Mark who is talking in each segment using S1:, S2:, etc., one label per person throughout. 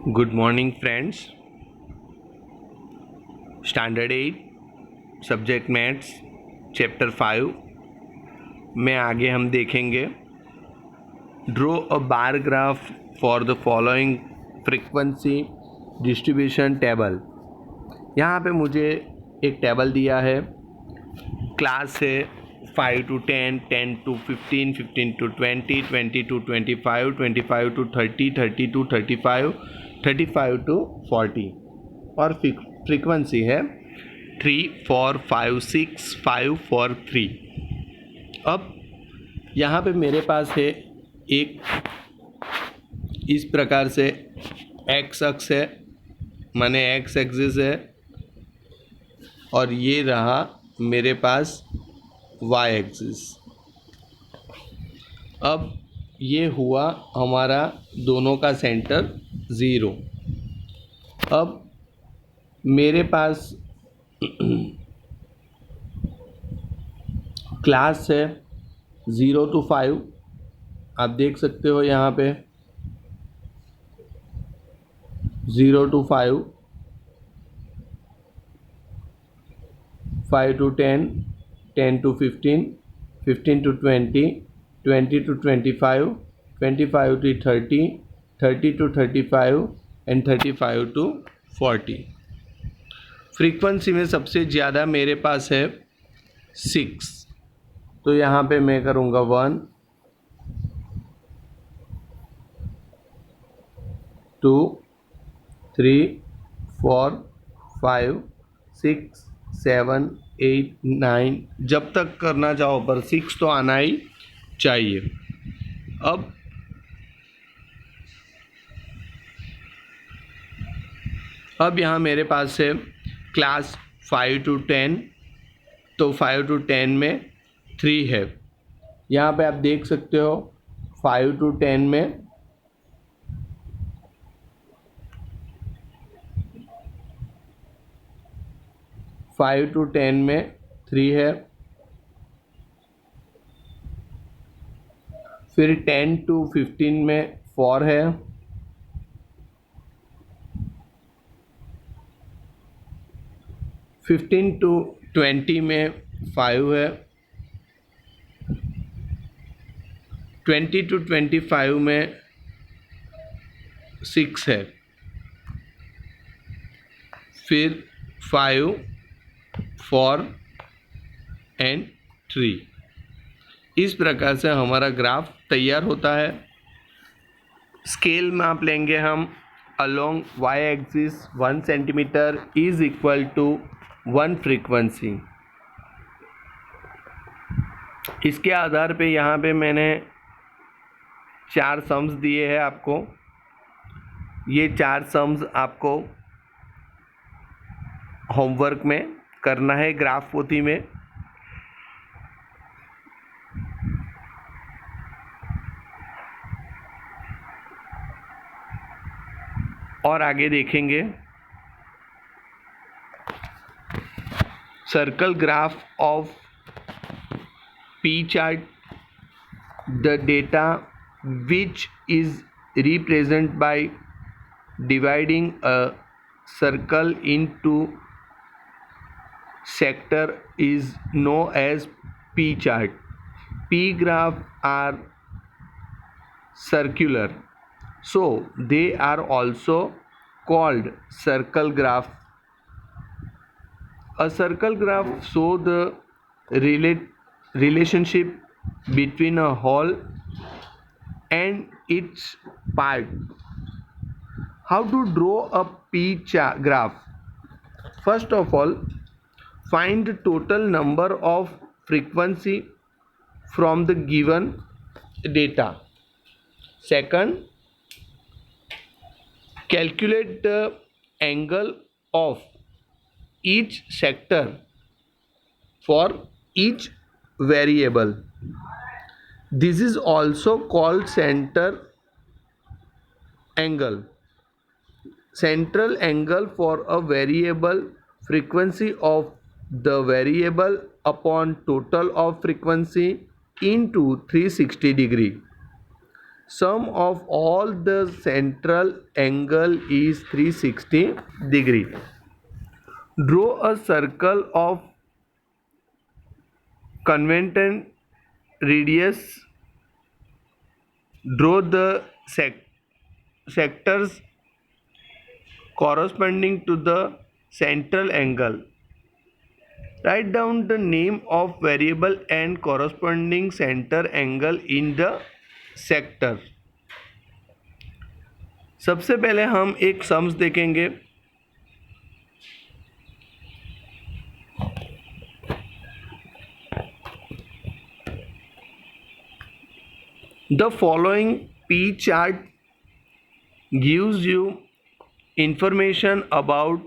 S1: Good morning friends. Standard 8 subject maths chapter 5 में आगे हम देखेंगे draw a bar graph for the following frequency distribution table. यहाँ पे मुझे एक टेबल दिया है, क्लास है 5 to 10, 10 to 15, 15 to 20, 20 to 25, 25 to 30, 30 to 35, 35 to 40 और फ्रीक्वेंसी है 3, 4, 5, 6, 5, 4, 3। अब यहाँ पे मेरे पास है एक इस प्रकार से एक्स अक्ष है, माने एक्स एक्सिस है, और ये रहा मेरे पास वाई एक्सिस। अब ये हुआ हमारा दोनों का सेंटर 0। अब मेरे पास क्लास है 0 to 5, आप देख सकते हो यहाँ पे 0 to 5, 5 to 10, 10 to 15, 15 to 20, 20 to 25, 25 to 30, 30 to 35 and 35 to 40। Frequency में सबसे ज़्यादा मेरे पास है 6, तो यहाँ पे मैं करूँगा 1, 2, 3, 4, 5, 6, 7, 8, 9, जब तक करना चाहो पर 6 तो आना ही चाहिए। अब यहाँ मेरे पास है क्लास 5 to 10, तो 5 to 10 में 3 है। यहाँ पे आप देख सकते हो 5 to 10 में 5 to 10 में 3 है, फिर 10 to 15 में 4 है, फिफ्टीन टू 20 में 5 है, 20 to 25 में 6 है, फिर 5, 4 एंड 3। इस प्रकार से हमारा ग्राफ तैयार होता है। स्केल माप लेंगे हम along y axis 1 centimetre is equal to 1 frequency. इसके आधार पे यहाँ पे मैंने 4 सम्स दिए हैं आपको। ये 4 सम्स आपको होमवर्क में करना है ग्राफ पोथी में। और आगे देखेंगे circle graph of P chart, the data which is represented by dividing a circle into sector is known as P chart. P graph are circular, so they are also called circle graph. A circle graph shows the relationship between a whole and its part. How to draw a P graph? First of all, find the total number of frequency from the given data. Second, calculate the angle of each sector for each variable. This is also called center angle. Central angle for a variable, frequency of the variable upon total of frequency into 360 degree. sum of all the central angle is 360 degree. Draw a circle of convenient radius. Draw the sectors corresponding to the central angle. Write down the name of variable and corresponding center angle in the sector. सबसे पहले हम एक sums देखेंगे. The following P chart gives you information about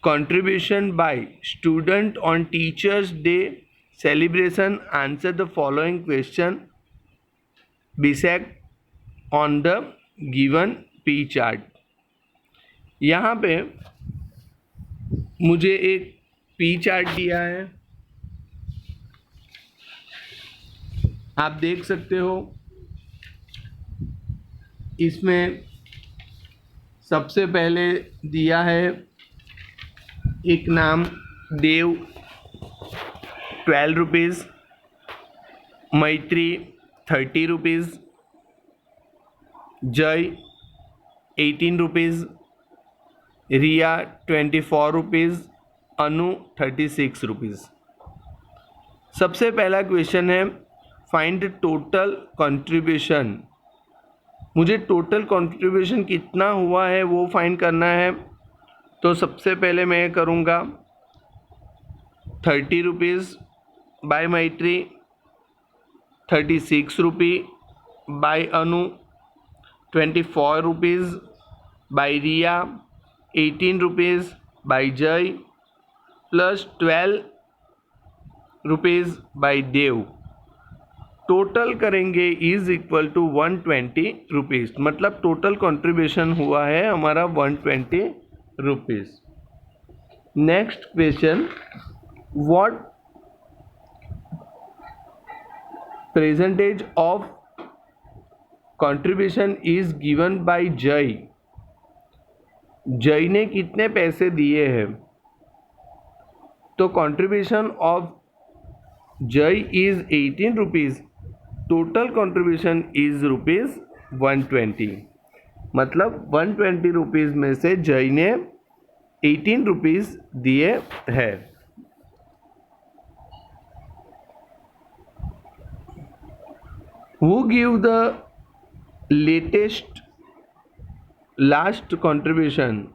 S1: contribution by student on Teachers Day celebration. Answer the following question bisect on the given P chart. यहाँ पे मुझे एक P chart दिया है, आप देख सकते हो. इसमें सबसे पहले दिया है एक नाम देव 12 रुपीज़, मैत्री 30 रुपीज़, जय 18 रुपीज़, रिया 24 रुपीज़, अनु 36 रुपीज़. सबसे पहला क्वेश्चन है फाइंड टोटल कंट्रीब्यूशन. मुझे टोटल कंट्रीब्यूशन कितना हुआ है वो फाइंड करना है. तो सबसे पहले मैं करूँगा 30 रुपीज़ बाय मैत्री, 36 रुपी बाय अनु, 24 रुपीज़ बाय रिया, 18 रुपीज़ बाय जय प्लस 12 रुपीज़ बाय देव. टोटल करेंगे इज इक्वल टू 120 रुपीज़. मतलब टोटल कंट्रीब्यूशन हुआ है हमारा 120 rupees. Next question, what percentage of contribution is given by जय. जय ने कितने पैसे दिए हैं. तो कंट्रीब्यूशन ऑफ जय is 18 rupees. Total contribution is rupees 120. मतलब 120 रुपीज़ में से जय ने 18 रुपीज़ दिए हैं. Who give the last contribution?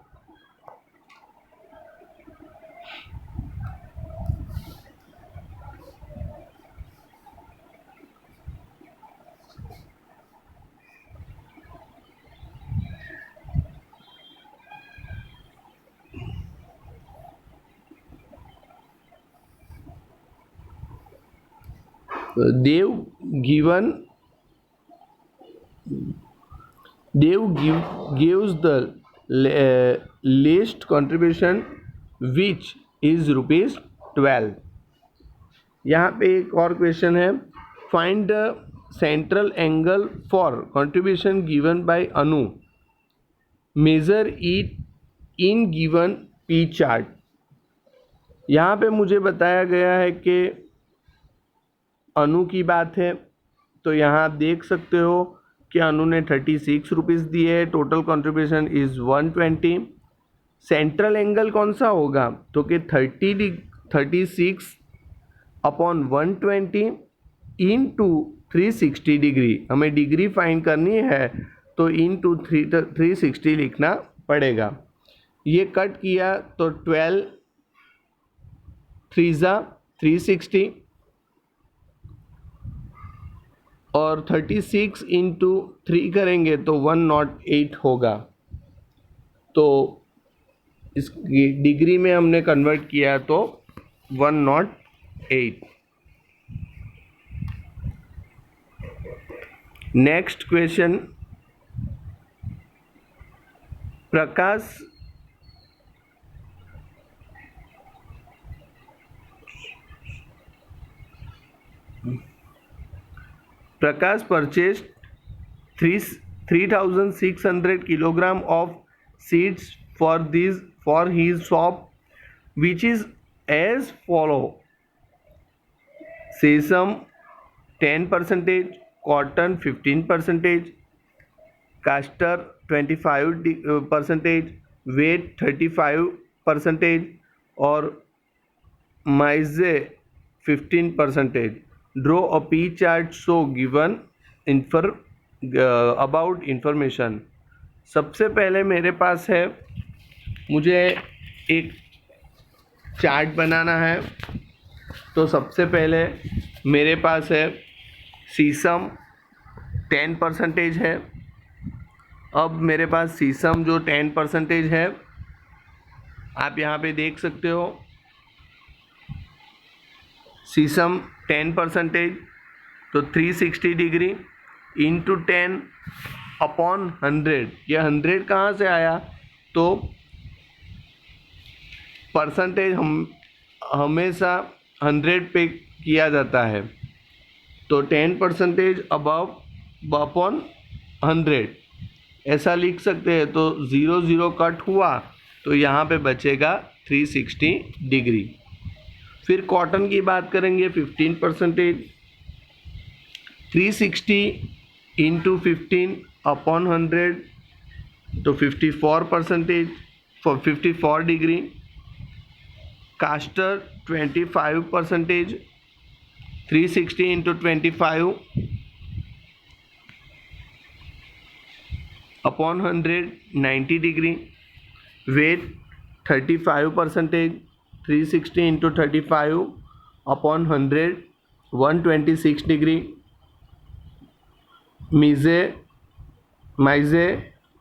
S1: Dev gives the least contribution which is rupees 12. यहाँ पे एक और क्वेश्चन है find the central angle for contribution given by Anu. Measure it in given P chart. यहाँ पे मुझे बताया गया है कि अनु की बात है. तो यहाँ आप देख सकते हो कि अनु ने 36 रुपीज़ दिए है. Total contribution is 120. Central angle कौन सा होगा तो कि 36 अपॉन 120 इंटू 360 डिग्री. हमें डिग्री फाइंड करनी है तो इंटू 360 लिखना पड़ेगा. ये कट किया तो 12 3 360 और 36 इंटू 3 करेंगे तो 108 होगा. तो इस डिग्री में हमने कन्वर्ट किया तो 108. Next question, Prakash Prakash purchased 3,600 kilogram of seeds for his shop, which is as follow: sesame 10%, cotton 15%, castor 25%, wheat 35%, और maize 15%. Draw a P chart so given about information. सबसे पहले मेरे पास है, मुझे एक चार्ट बनाना है. तो सबसे पहले मेरे पास है सीसम 10% है. अब मेरे पास सीसम जो 10% है, आप यहाँ पे देख सकते हो. सीसम 10%, तो 360 डिग्री इंटू 10 अपॉन 100. ये 100 कहाँ से आया? तो परसेंटेज हमेशा 100 पे किया जाता है. तो 10% अबव अपॉन 100 ऐसा लिख सकते हैं. तो 0 कट हुआ तो यहाँ पे बचेगा 360 डिग्री. फिर कॉटन की बात करेंगे 15%. 360 इंटू 15 अपॉन 100, तो 54%, 54 degree. Castor 25%, 360 into 25 upon 100, 90 degree. Wheat 35%, 360 into 35 upon 100, 126 degree. Maize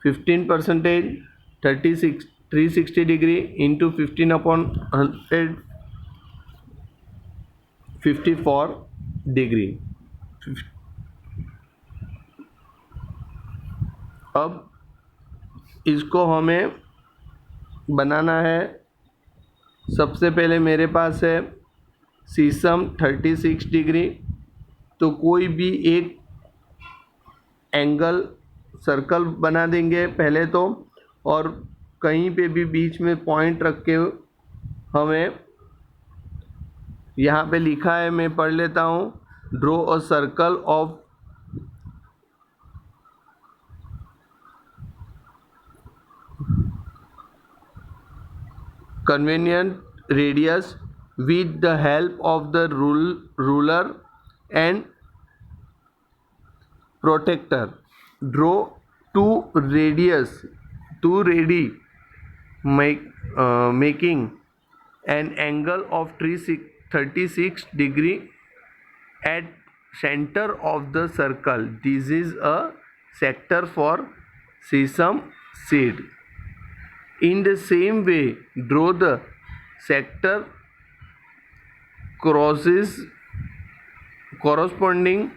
S1: 15%, 360 degree into 15 upon 100, 54 degree. अब इसको हमें बनाना है. सबसे पहले मेरे पास है सीसम 36 डिग्री. तो कोई भी एक एंगल सर्कल बना देंगे पहले तो, और कहीं पे भी बीच में पॉइंट रख के हमें यहाँ पे लिखा है, मैं पढ़ लेता हूँ. Draw a circle of convenient radius with the help of the ruler and protractor. Draw two radi making an angle of 36 degree at center of the circle. This is a sector for sesame seed. In the same way, draw the sector crosses corresponding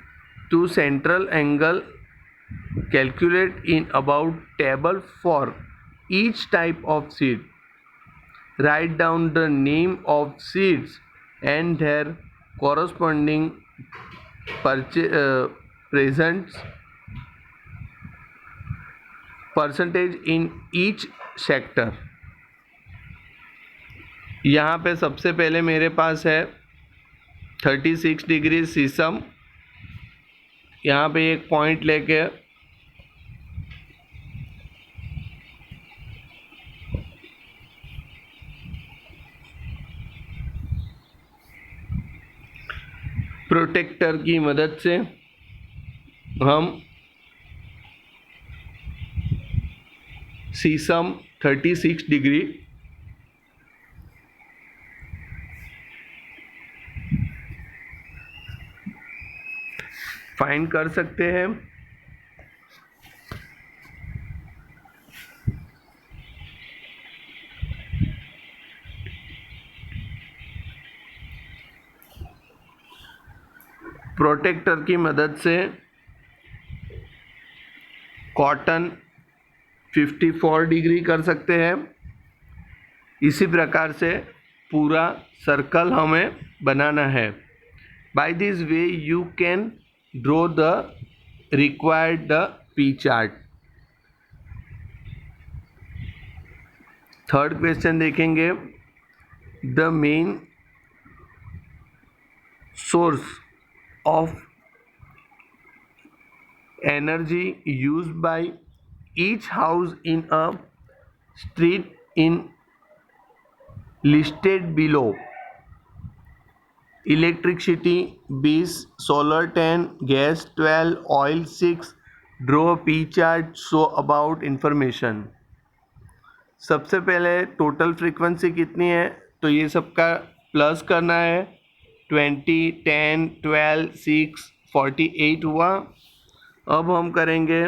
S1: to central angle. Calculate in about table for each type of seed. Write down the name of seeds and their corresponding presents percentage in each sector. यहाँ पे सबसे पहले मेरे पास है 36 degree सीसम. यहाँ पे एक point लेके प्रोटेक्टर की मदद से हम सीसम 36 डिग्री फाइंड कर सकते हैं. प्रोटेक्टर की मदद से कॉटन 54 डिग्री कर सकते हैं. इसी प्रकार से पूरा सर्कल हमें बनाना है. By this way you can draw the required pie chart. Third question देखेंगे, the main source of energy used by each house in a street in listed below. Electricity 20, solar 10, gas 12, oil 6। Draw pie chart show about information. सबसे पहले total frequency कितनी है, तो ये सबका plus करना है। 20, 10, 12, 6, 48 हुआ। अब हम करेंगे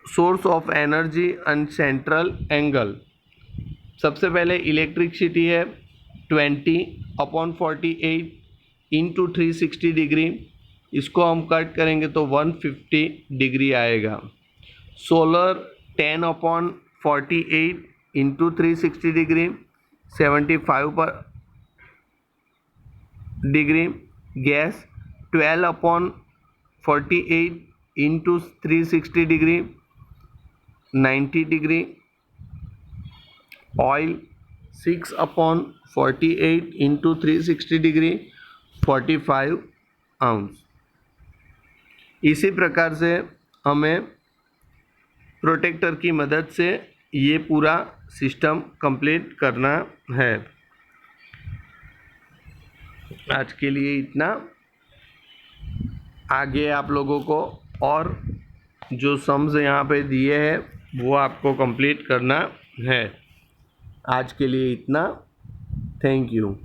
S1: source of energy and central angle. सबसे पहले इलेक्ट्रिसिटी है 20/48 इंटू 360 डिग्री, इसको हम कट करेंगे तो 150 डिग्री आएगा। सोलर 10/48 इंटू 360 डिग्री 75 पर degree. Gas 12/48 into 360 degree 90 degree. Oil 6/48 into 360 degree 45 ounce. इसी प्रकार से हमें प्रोटेक्टर की मदद से ये पूरा सिस्टम कंप्लीट करना है। आज के लिए इतना। आगे आप लोगों को और जो सम्स यहाँ पे दिए हैं वो आपको कंप्लीट करना है। आज के लिए इतना। Thank you.